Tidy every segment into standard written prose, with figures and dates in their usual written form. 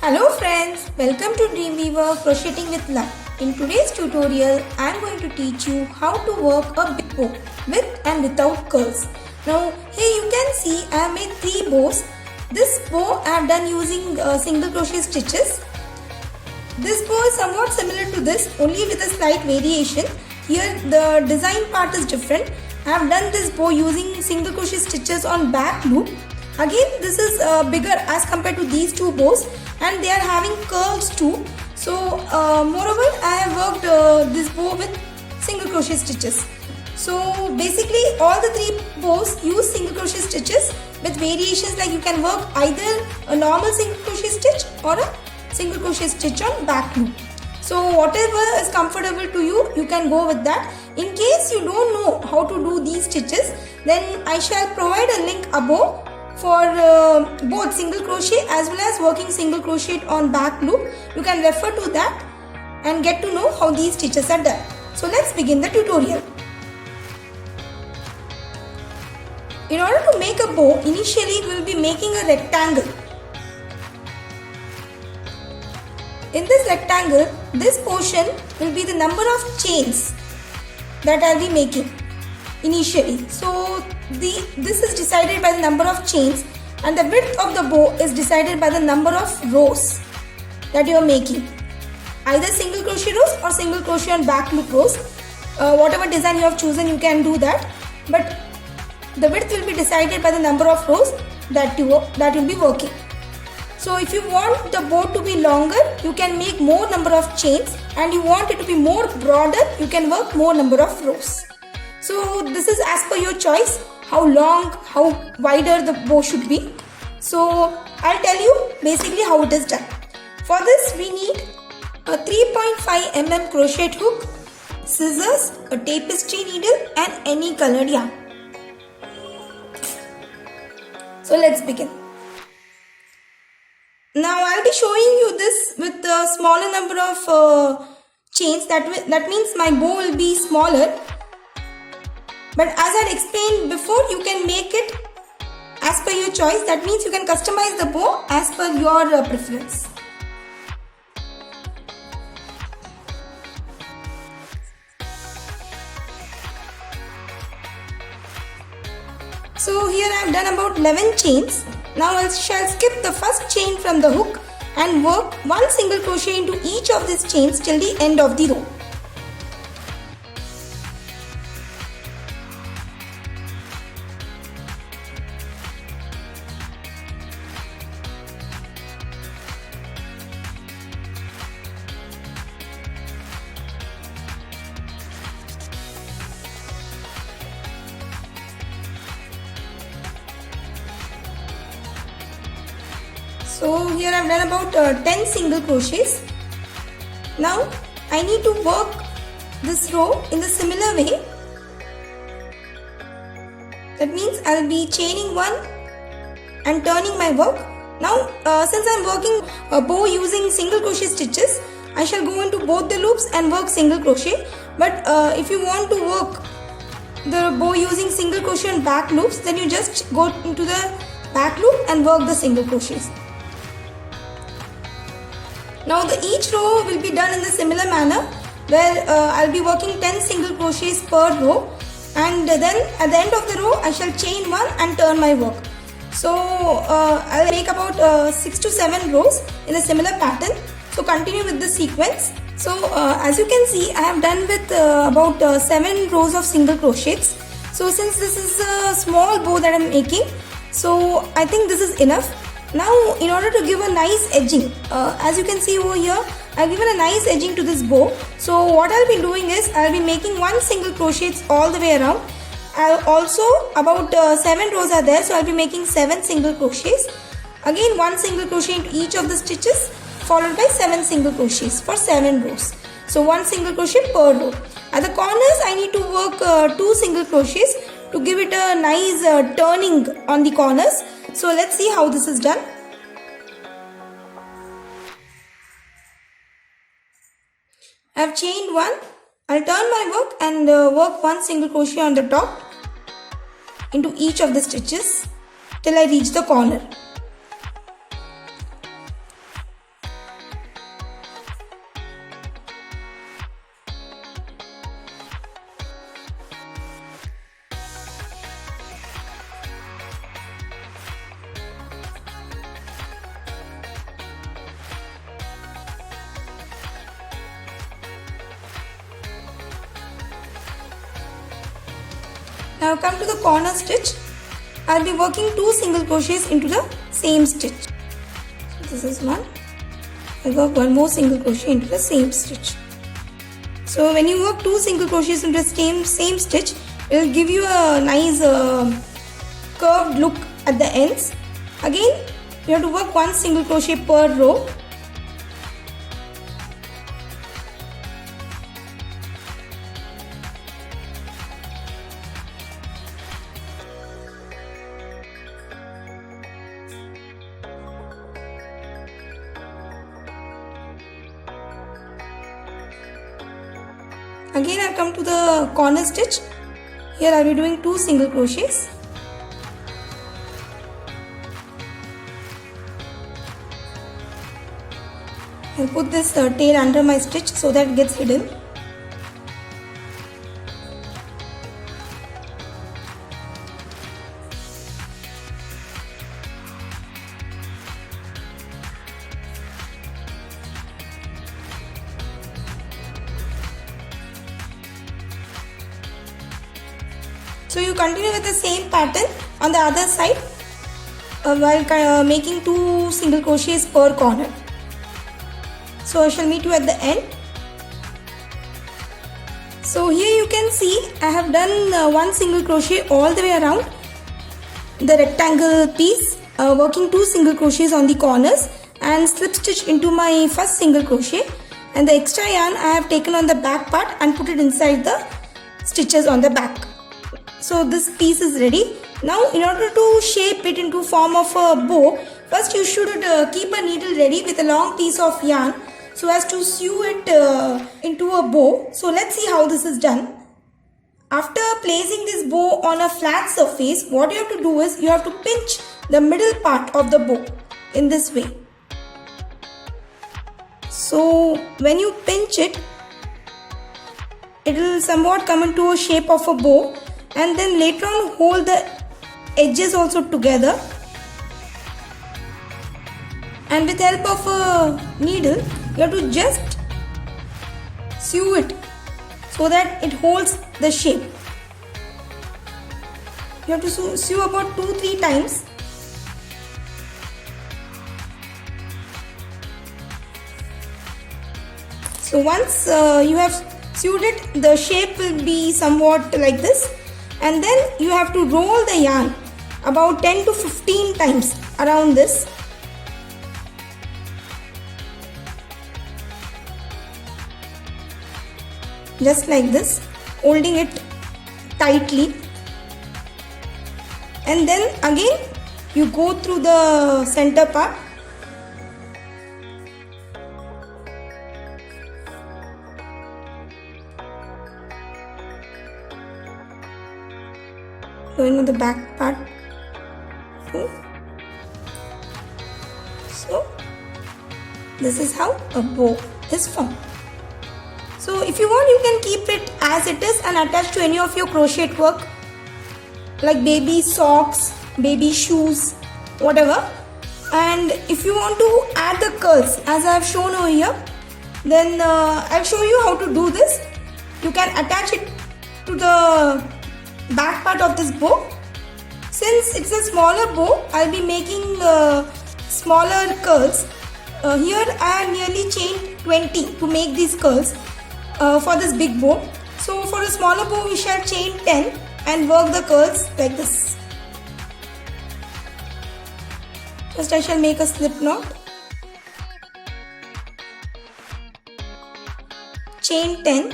Hello friends, welcome to Dreamweaver Crocheting with Luck. In today's tutorial, I am going to teach you how to work a big bow with and without curls. Now here you can see I have made 3 bows. This bow I have done using single crochet stitches. This bow is somewhat similar to this, only with a slight variation. Here the design part is different. I have done this bow using single crochet stitches on back loop. Again, this is bigger as compared to these 2 bows, and they are having curls too. So moreover, I have worked this bow with single crochet stitches. So basically all the 3 bows use single crochet stitches with variations, like you can work either a normal single crochet stitch or a single crochet stitch on back loop. So whatever is comfortable to you, you can go with that. In case you don't know how to do these stitches, then I shall provide a link above for both single crochet as well as working single crochet on back loop. You can refer to that and get to know how these stitches are done. So let's begin the tutorial. In order to make a bow, initially we will be making a rectangle. In this rectangle, this portion will be the number of chains that I will be making initially. So this is decided by the number of chains, and the width of the bow is decided by the number of rows that you are making. Either single crochet rows or single crochet on back loop rows. Whatever design you have chosen, you can do that. But the width will be decided by the number of rows that you will be working. So if you want the bow to be longer, you can make more number of chains, and you want it to be more broader, you can work more number of rows. So this is as per your choice, how long, how wider the bow should be. So I'll tell you basically how it is done. For this we need a 3.5 mm crochet hook, scissors, a tapestry needle and any colored yarn. So let's begin. Now I'll be showing you this with a smaller number of chains. That means my bow will be smaller. But as I had explained before, you can make it as per your choice. That means you can customize the bow as per your preference. So here I have done about 11 chains. Now I shall skip the first chain from the hook and work one single crochet into each of these chains till the end of the row. So here I have done about 10 single crochets. Now I need to work this row in the similar way. That means I will be chaining one and turning my work. Now since I am working a bow using single crochet stitches, I shall go into both the loops and work single crochet. But if you want to work the bow using single crochet on back loops, then you just go into the back loop and work the single crochets. Now each row will be done in the similar manner, where I'll be working 10 single crochets per row, and then at the end of the row I shall chain one and turn my work. So I'll make about 6 to 7 rows in a similar pattern. So continue with the sequence. So as you can see, I have done with about 7 rows of single crochets. So since this is a small bow that I'm making, so I think this is enough. Now in order to give a nice edging, as you can see over here, I've given a nice edging to this bow. So what I'll be doing is, I'll be making one single crochet all the way around. Also about 7 rows are there, so I'll be making 7 single crochets. Again one single crochet into each of the stitches, followed by 7 single crochets for 7 rows. So one single crochet per row. At the corners I need to work 2 single crochets to give it a nice turning on the corners. So let's see how this is done. I have chained one. I'll turn my work and work one single crochet on the top into each of the stitches till I reach the corner. Now come to the corner stitch. I'll be working 2 single crochets into the same stitch. So this is one. I'll work 1 more single crochet into the same stitch. So when you work 2 single crochets into the same stitch, it will give you a nice curved look at the ends. Again, you have to work 1 single crochet per row. Again, I've come to the corner stitch. Here I'll be doing 2 single crochets. I'll put this tail under my stitch so that it gets hidden. So you continue with the same pattern on the other side while making 2 single crochets per corner. So I shall meet you at the end. So here you can see I have done 1 single crochet all the way around the rectangle piece, working 2 single crochets on the corners and slip stitch into my first single crochet, and the extra yarn I have taken on the back part and put it inside the stitches on the back. So this piece is ready. Now in order to shape it into form of a bow, first you should keep a needle ready with a long piece of yarn so as to sew it into a bow. So let's see how this is done. After placing this bow on a flat surface, what you have to do is you have to pinch the middle part of the bow in this way. So when you pinch it, it will somewhat come into a shape of a bow, and then later on hold the edges also together, and with help of a needle you have to just sew it so that it holds the shape. You have to sew about 2-3 times. So once you have sewed it, the shape will be somewhat like this, and then you have to roll the yarn about 10 to 15 times around this. Just like this, holding it tightly, and then again you go through the center part. Going on the back part. So this is how a bow is formed. So if you want, you can keep it as it is and attach to any of your crochet work like baby socks, baby shoes, whatever. And if you want to add the curls as I have shown over here, then I'll show you how to do this. You can attach it to the back part of this bow. Since it's a smaller bow, I'll be making smaller curls. Here I have nearly chained 20 to make these curls for this big bow. So for a smaller bow we shall chain 10 and work the curls like this. First I shall make a slip knot, chain 10,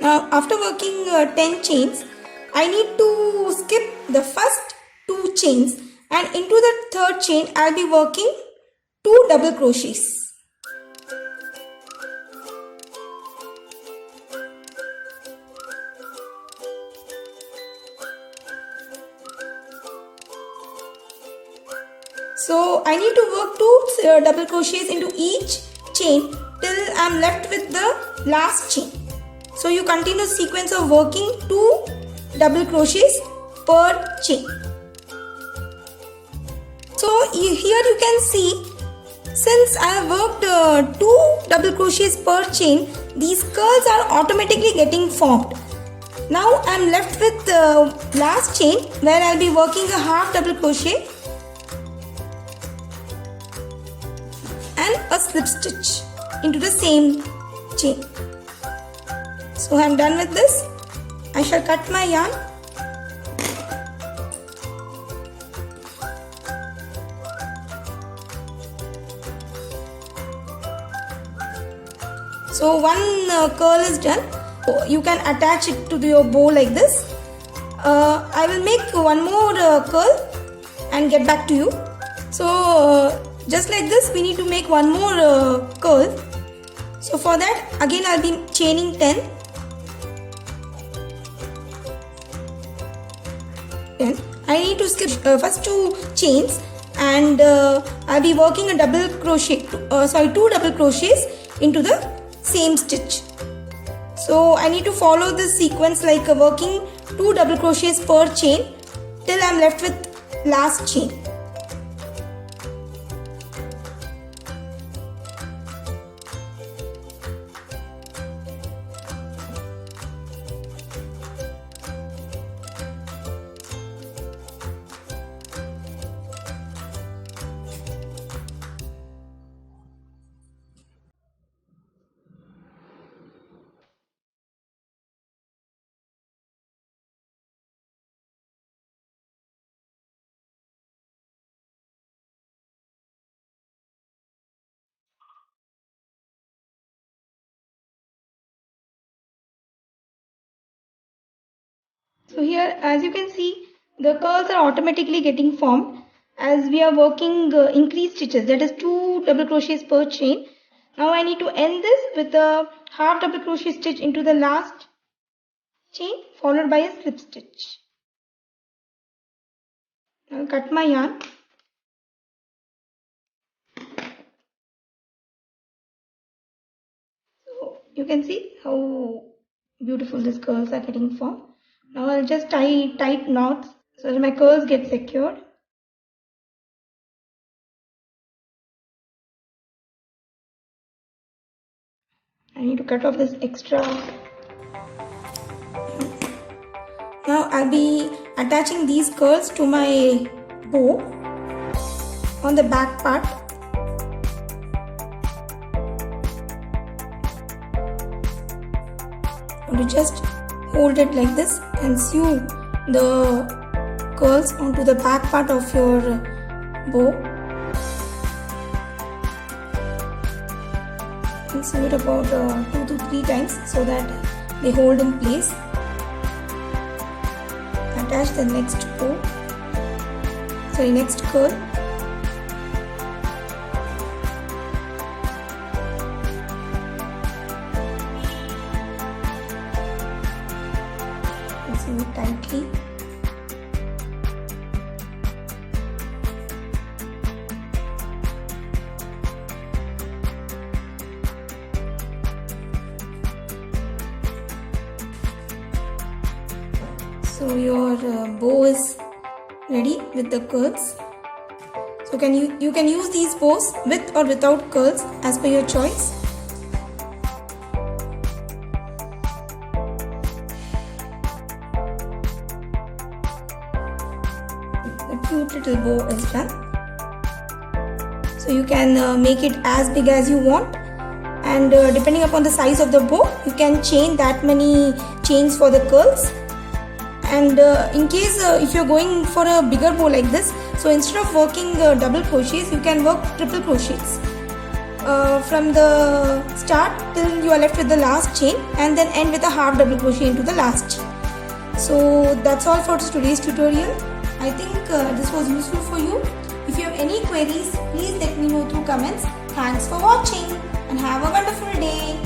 now after working 10 chains, I need to skip the first 2 chains, and into the third chain I'll be working 2 double crochets. So I need to work 2 double crochets into each chain till I'm left with the last chain. So you continue sequence of working 2 double crochets per chain. So here you can see, since I have worked 2 double crochets per chain, these curls are automatically getting formed. Now I am left with the last chain where I will be working a half double crochet and a slip stitch into the same chain. So I am done with this. I shall cut my yarn. So one curl is done. You can attach it to your bow like this. I will make one more curl and get back to you. So just like this, we need to make one more curl. So for that, again I'll be chaining 10. I need to skip first 2 chains, and I'll be working a double crochet, 2 double crochets into the same stitch. So I need to follow this sequence like working 2 double crochets per chain till I'm left with last chain. So here, as you can see, the curls are automatically getting formed as we are working increased stitches, that is 2 double crochets per chain. Now I need to end this with a half double crochet stitch into the last chain followed by a slip stitch. I'll cut my yarn. So you can see how beautiful these curls are getting formed. Now I'll just tie tight knots so that my curls get secured. I need to cut off this extra. Now I'll be attaching these curls to my bow on the back part. I will just hold it like this and sew the curls onto the back part of your bow. And sew it about 2 to 3 times so that they hold in place. Attach the next next curl. Sew it tightly. So your bow is ready with the curls. So you can use these bows with or without curls as per your choice. The cute little bow is done. So you can make it as big as you want, and depending upon the size of the bow, you can chain that many chains for the curls. And in case if you're going for a bigger bow like this, so instead of working double crochets, you can work triple crochets from the start till you are left with the last chain, and then end with a half double crochet into the last chain. So that's all for today's tutorial. I think this was useful for you. If you have any queries, please let me know through comments. Thanks for watching and have a wonderful day.